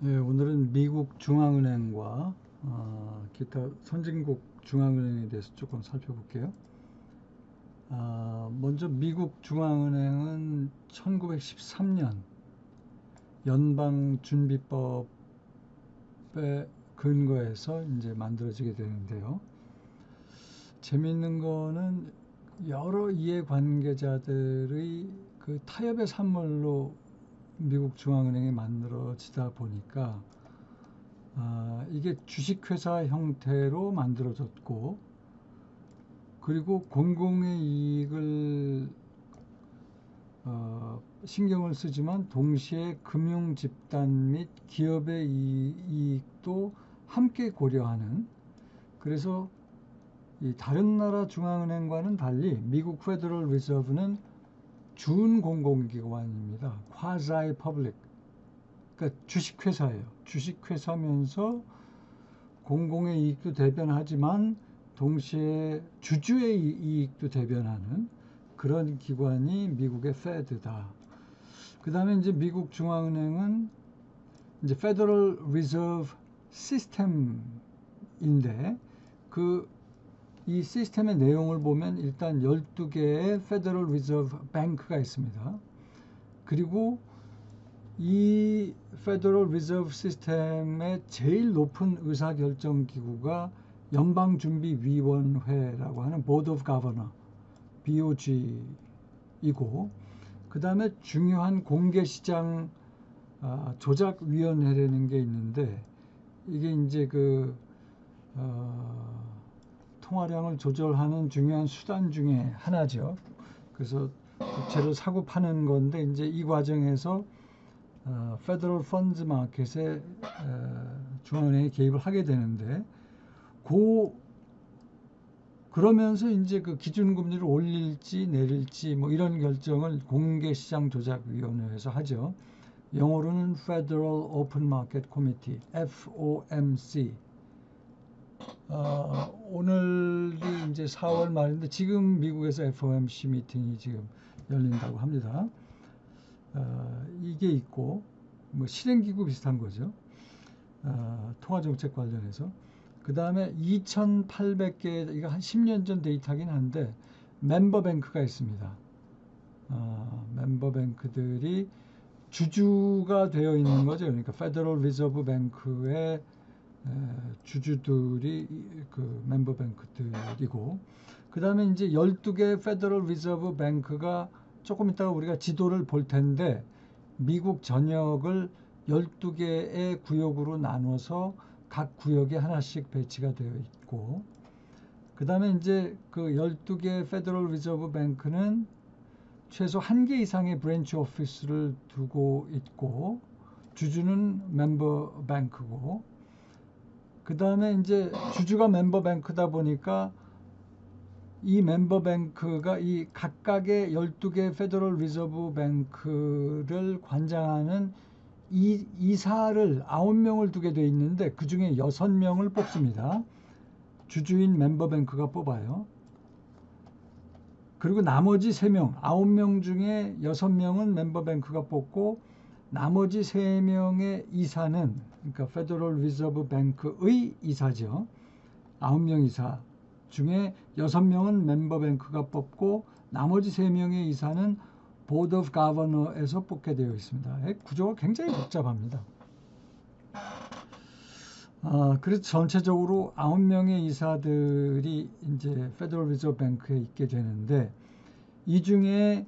예, 오늘은 미국 중앙은행과 기타 선진국 중앙은행에 대해서 조금 살펴볼게요. 먼저 미국 중앙은행은 1913년 연방준비법에 근거해서 이제 만들어지게 되는데요. 재미있는 거는 여러 이해관계자들의 그 타협의 산물로 미국 중앙은행이 만들어지다 보니까 이게 주식회사 형태로 만들어졌고, 그리고 공공의 이익을 신경을 쓰지만 동시에 금융 집단 및 기업의 이익도 함께 고려하는, 그래서 이 다른 나라 중앙은행과는 달리 미국 페더럴 리저브는 준공공기관입니다. quasi public. 그러니까 주식회사예요. 주식회사면서 공공의 이익도 대변하지만 동시에 주주의 이익도 대변하는 그런 기관이 미국의 페드다. 그 다음에 이제 미국 중앙은행은 이제 Federal Reserve System인데, 이 시스템의 내용을 보면 일단 12개의 Federal Reserve Bank가 있습니다. 그리고 이 Federal Reserve System의 제일 높은 의사결정 기구가 연방준비위원회라고 하는 Board of Governor, BOG이고, 그 다음에 중요한 공개시장 조작위원회라는 게 있는데, 이게 이제 통화량을 조절하는 중요한 수단 중에 하나죠. 그래서 국채를 사고 파는 건데, 이제 이 과정에서 페더럴 펀즈 마켓에 중앙은행이 개입을 하게 되는데, 그러면서 이제 그 기준금리를 올릴지 내릴지 뭐 이런 결정을 공개시장조작위원회에서 하죠. 영어로는 Federal Open Market Committee, FOMC. 오늘이 이제 4월 말인데 지금 미국에서 FOMC 미팅이 지금 열린다고 합니다. 이게 있고, 뭐 실행기구 비슷한 거죠. 통화정책 관련해서. 그 다음에 2,800개, 이거 한 10년 전 데이터긴 한데, 멤버뱅크가 있습니다. 멤버뱅크들이 주주가 되어 있는 거죠. 그러니까 페더럴 리저브 뱅크의 주주들이 그 멤버뱅크들이고, 그 다음에 이제 12개 페더럴 리저브 뱅크가 조금 이따가 우리가 지도를 볼 텐데, 미국 전역을 12개의 구역으로 나눠서 각 구역에 하나씩 배치가 되어 있고, 그 다음에 이제 그 12개 페더럴 리저브 뱅크는 최소 1개 이상의 브랜치 오피스를 두고 있고, 주주는 멤버 뱅크고, 그 다음에 이제 주주가 멤버 뱅크다 보니까 이 멤버 뱅크가 이 각각의 12개 페더럴 리저브 뱅크를 관장하는 이사를 9명을 두게 돼 있는데, 그 중에 6명을 뽑습니다. 주주인 멤버뱅크가 뽑아요. 그리고 나머지 3명, 9명 중에 6명은 멤버뱅크가 뽑고, 나머지 3명의 이사는, 그러니까 페더럴 리저브 뱅크의 이사죠. 9명 이사 중에 6명은 멤버뱅크가 뽑고, 나머지 3명의 이사는 보드 오브 가버너에서 뽑게 되어 있습니다. 구조가 굉장히 복잡합니다. 그래서 전체적으로 9명의 이사들이 이제 페더럴 리저브 뱅크에 있게 되는데, 이 중에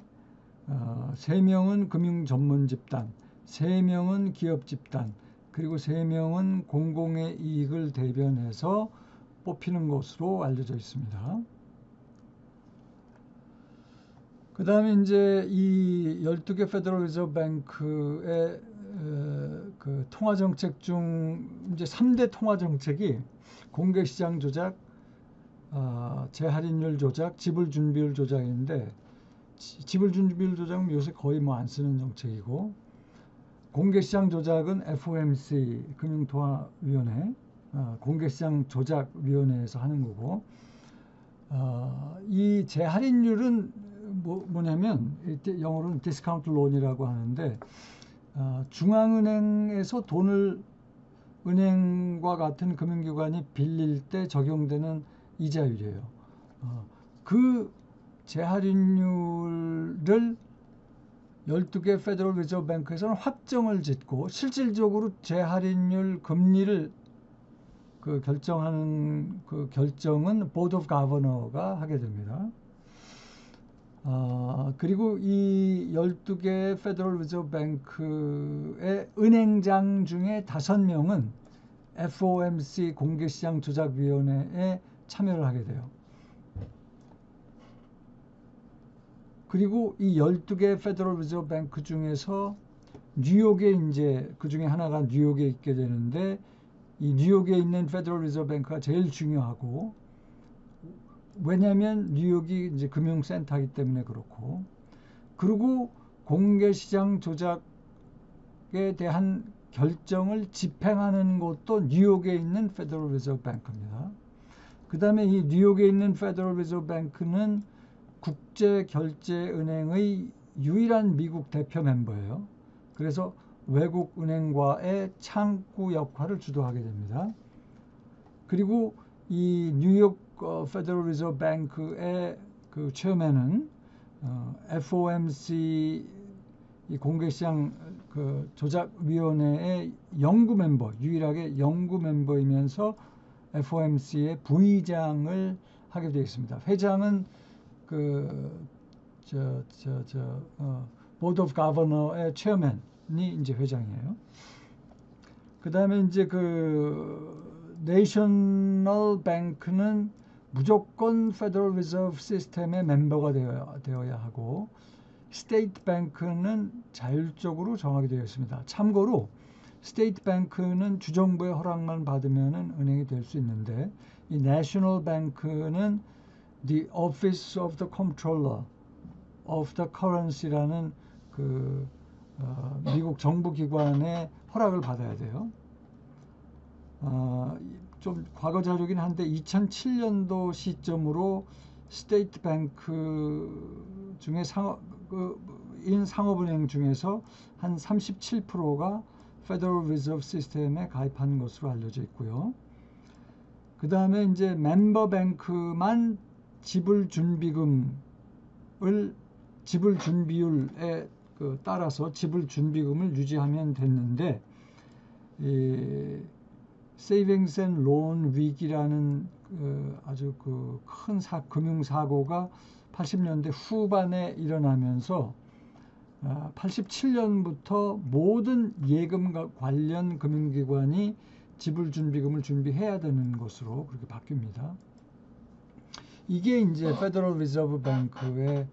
3명은 금융 전문 집단, 3명은 기업 집단, 그리고 3명은 공공의 이익을 대변해서 뽑히는 것으로 알려져 있습니다. 그 다음에 이제 이 12개 페더럴 리저브 뱅크의 그 통화 정책 중 이제 3대 통화 정책이 공개 시장 조작, 재할인율 조작, 지불 준비율 조작인데, 지불 준비율 조작은 요새 거의 뭐 안 쓰는 정책이고, 공개 시장 조작은 FOMC 금융통화위원회, 공개 시장 조작위원회에서 하는 거고, 이 재할인율은 뭐냐면 영어로는 디스카운트 론이라고 하는데, 중앙은행에서 돈을 은행과 같은 금융기관이 빌릴 때 적용되는 이자율이에요. 그 재할인율을 12개 페더럴 리저브 뱅크에서는 확정을 짓고 실질적으로 재할인율 금리를 결정하는 그 결정은 보드 오브 가버너가 하게 됩니다. 그리고 이 12개 페더럴 리저브 뱅크의 은행장 중에 5명은 FOMC 공개시장 조작위원회에 참여를 하게 돼요. 그리고 이 12개 페더럴 리저브 뱅크 중에서 뉴욕에 이제 그 중에 하나가 뉴욕에 있게 되는데 이 뉴욕에 있는 페더럴 리저브 뱅크가 제일 중요하고 왜냐하면 뉴욕이 이제 금융센터이기 때문에 그렇고 그리고 공개시장 조작에 대한 결정을 집행하는 곳도 뉴욕에 있는 페더럴 리저브 뱅크입니다. 그 다음에 이 뉴욕에 있는 페더럴 리저브 뱅크는 국제결제은행의 유일한 미국 대표 멤버예요. 그래서 외국 은행과의 창구 역할을 주도하게 됩니다. 그리고 이 뉴욕 페더럴 리저브 뱅크의 그 체어맨은 FOMC 이 공개시장 그 조작위원회의 영구 멤버, 유일하게 영구 멤버이면서 FOMC의 부의장을 하게 되어 있습니다. 회장은 보드 오브 가버너의 체어맨이 이제 회장이에요. 그 다음에 이제 내셔널 뱅크는 무조건 페더럴 리저브 시스템의 멤버가 되어야 하고 스테이트 뱅크는 자율적으로 정하게 되어 있습니다. 참고로 스테이트 뱅크는 주정부의 허락만 받으면 은행이 될 수 있는데 이 내셔널 뱅크는 The Office of the Comptroller of the Currency라는 미국 정부 기관의 허락을 받아야 돼요. 좀 과거 자료긴 한데 2007년도 시점으로 스테이트 뱅크 중에 상업은행 중에서 한 37%가 페더럴 리저브 시스템에 가입한 것으로 알려져 있고요. 그 다음에 이제 멤버 뱅크만 지불 준비율에 따라서 지불 준비금을 유지하면 됐는데 세이빙스 앤 론 위기라는 아주 큰 금융 사고가 80년대 후반에 일어나면서 87년부터 모든 예금과 관련 금융기관이 지불 준비금을 준비해야 되는 것으로 그렇게 바뀝니다. 이게 이제 페더럴 리저브 뱅크의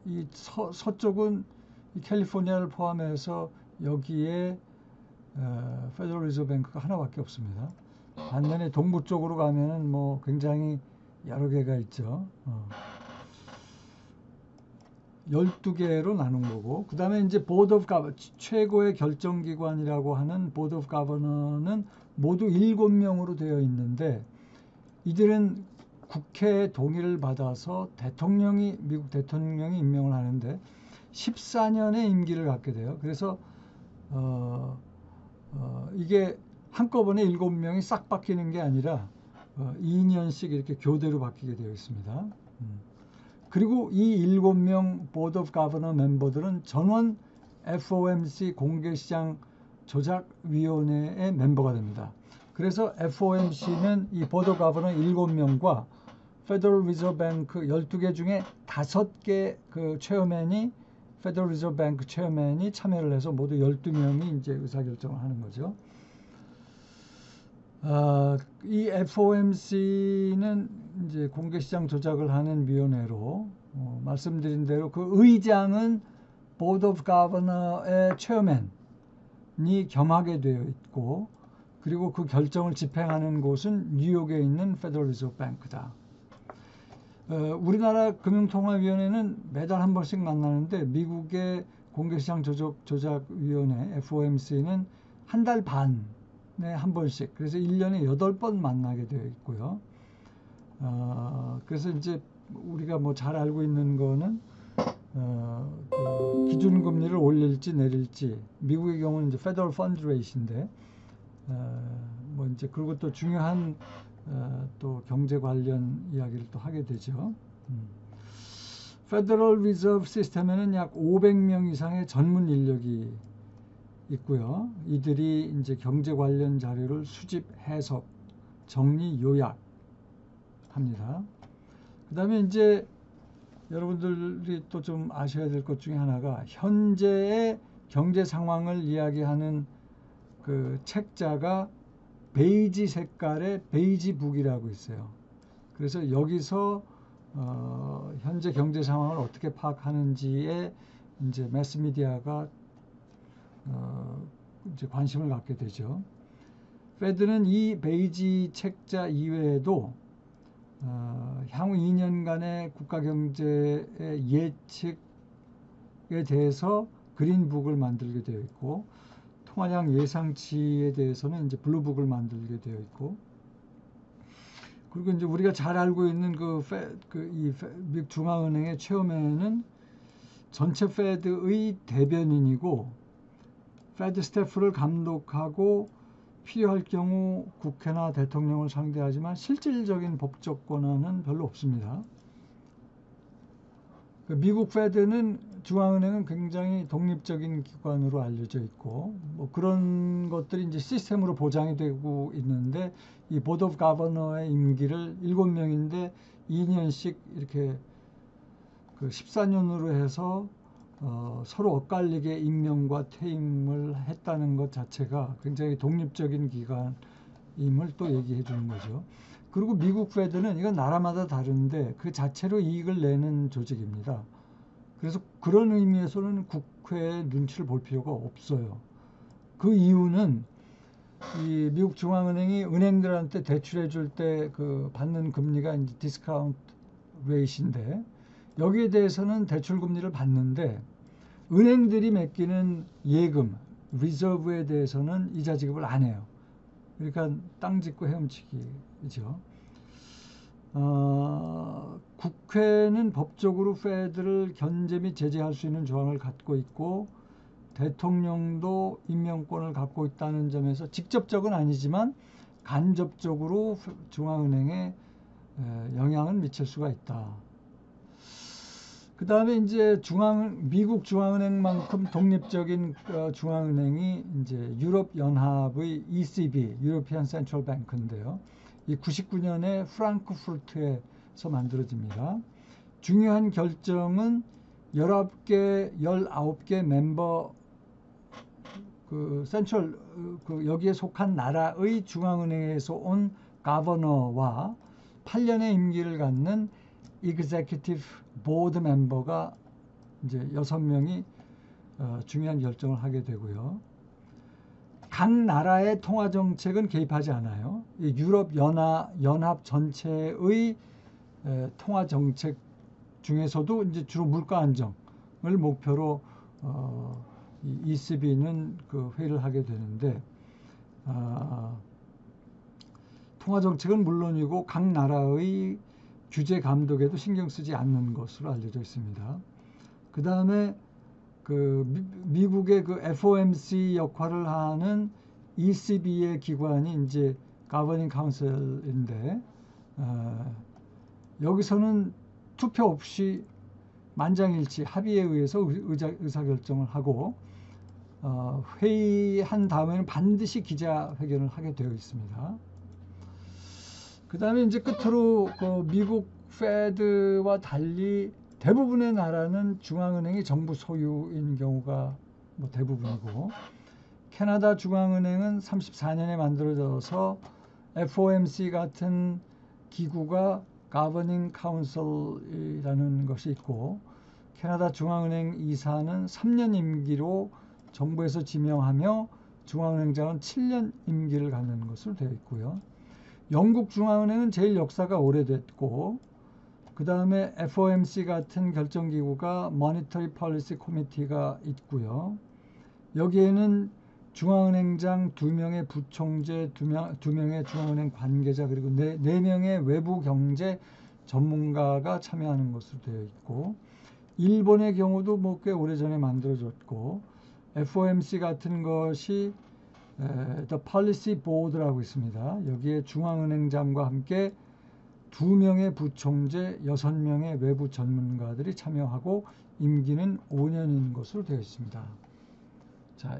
이 서쪽은 이 캘리포니아를 포함해서 여기에 페더럴 리저브 뱅크가 하나밖에 없습니다. 반면에 동부 쪽으로 가면은 뭐 굉장히 여러 개가 있죠. 12개로 나눈 거고, 그 다음에 이제 보드 오브 가버너, 최고의 결정기관이라고 하는 보드 오브 가버너는 모두 7명으로 되어 있는데 이들은 국회의 동의를 받아서 미국 대통령이 임명을 하는데 14년의 임기를 갖게 돼요. 그래서 이게 한꺼번에 7명이 싹 바뀌는 게 아니라 2년씩 이렇게 교대로 바뀌게 되어 있습니다. 그리고 이 7명 보드 오브 가버너 멤버들은 전원 FOMC 공개시장 조작위원회의 멤버가 됩니다. 그래서 FOMC는 이 보드 오브 가버너 7명과 페더럴 리저브 뱅크 12개 중에 5개 체어맨이 페더럴 리저브 뱅크 체어맨이 참여를 해서 모두 12명이 이제 의사결정을 하는 거죠. 이 FOMC는 이제 공개시장 조작을 하는 위원회로 말씀드린 대로 그 의장은 보드 오브 가버너의 체어맨이 겸하게 되어 있고 그리고 그 결정을 집행하는 곳은 뉴욕에 있는 페더럴 리저브 뱅크다. 우리나라 금융통화위원회는 매달 한 번씩 만나는데 미국의 공개시장 조작위원회 FOMC는 한 달 반에 한 번씩, 그래서 1년에 8번 만나게 되어 있고요. 그래서 이제 우리가 뭐 잘 알고 있는 거는 그 기준금리를 올릴지 내릴지, 미국의 경우는 이제 Federal Fund Rate인데, 뭐 이제 그리고 또 중요한 또 경제 관련 이야기를 또 하게 되죠. Federal Reserve 시스템에는 약 500명 이상의 전문 인력이 있고요. 이들이 이제 경제 관련 자료를 수집, 해석, 정리, 요약합니다. 그 다음에 이제 여러분들이 또 좀 아셔야 될 것 중에 하나가 현재의 경제 상황을 이야기하는 그 책자가 베이지 색깔의 베이지북이라고 있어요. 그래서 여기서 현재 경제 상황을 어떻게 파악하는지에 이제 매스미디어가 이제 관심을 갖게 되죠. 페드는 이 베이지 책자 이외에도 향후 2년간의 국가 경제의 예측에 대해서 그린북을 만들게 되어 있고, 통화량 예상치에 대해서는 이제 블루북을 만들게 되어 있고, 그리고 이제 우리가 잘 알고 있는 미국 중앙은행의 체어맨은 전체 페드의 대변인이고, 페드 스태프를 감독하고 필요할 경우 국회나 대통령을 상대하지만 실질적인 법적 권한은 별로 없습니다. 미국 페드는 중앙은행은 굉장히 독립적인 기관으로 알려져 있고, 뭐 그런 것들이 이제 시스템으로 보장이 되고 있는데, 이 보드 오브 가버너의 임기를 7명인데 2년씩 이렇게 그 14년으로 해서 서로 엇갈리게 임명과 퇴임을 했다는 것 자체가 굉장히 독립적인 기관임을 또 얘기해 주는 거죠. 그리고 미국 페드는 이건 나라마다 다른데 그 자체로 이익을 내는 조직입니다. 그래서 그런 의미에서는 국회의 눈치를 볼 필요가 없어요. 그 이유는 이 미국 중앙은행이 은행들한테 대출해 줄 때 그 받는 금리가 이제 디스카운트 레이트인데, 여기에 대해서는 대출 금리를 받는데 은행들이 맡기는 예금, 리저브에 대해서는 이자 지급을 안 해요. 그러니까 땅 짚고 헤엄치기죠. 국회는 법적으로 페드를 견제 및 제재할 수 있는 조항을 갖고 있고, 대통령도 임명권을 갖고 있다는 점에서 직접적은 아니지만 간접적으로 중앙은행에 영향을 미칠 수가 있다. 그 다음에 이제 미국 중앙은행만큼 독립적인 중앙은행이 이제 유럽 연합의 ECB, European Central Bank인데요. 이 99년에 프랑크푸르트에서 만들어집니다. 중요한 결정은 19개 멤버 센트럴 여기에 속한 나라의 중앙은행에서 온 가버너와 8년의 임기를 갖는 Executive Board 멤버가 이제 6명이 중요한 결정을 하게 되고요. 각 나라의 통화 정책은 개입하지 않아요. 유럽 연합 전체의 통화 정책 중에서도 이제 주로 물가 안정을 목표로 ECB는 그 회의를 하게 되는데, 통화 정책은 물론이고 각 나라의 규제 감독에도 신경 쓰지 않는 것으로 알려져 있습니다. 그 다음에 미국의 그 FOMC 역할을 하는 ECB의 기관이 이제 Governing Council인데, 여기서는 투표 없이 만장일치 합의에 의해서 의사결정을 하고, 회의한 다음에는 반드시 기자회견을 하게 되어 있습니다. 그 다음에 이제 끝으로 미국 페드와 달리 대부분의 나라는 중앙은행이 정부 소유인 경우가 뭐 대부분이고, 캐나다 중앙은행은 34년에 만들어져서 FOMC 같은 기구가 Governing Council이라는 것이 있고, 캐나다 중앙은행 이사는 3년 임기로 정부에서 지명하며 중앙은행장은 7년 임기를 갖는 것으로 되어 있고요. 영국 중앙은행은 제일 역사가 오래됐고, 그 다음에 FOMC 같은 결정기구가 Monetary Policy Committee가 있고요. 여기에는 중앙은행장 2명의 부총재, 2명의 중앙은행 관계자, 그리고 4명의 외부 경제 전문가가 참여하는 것으로 되어 있고, 일본의 경우도 뭐 꽤 오래전에 만들어졌고, FOMC 같은 것이 The Policy Board라고 있습니다. 여기에 중앙은행장과 함께 2명의 부총재, 6명의 외부 전문가들이 참여하고 임기는 5년인 것으로 되어 있습니다. 자,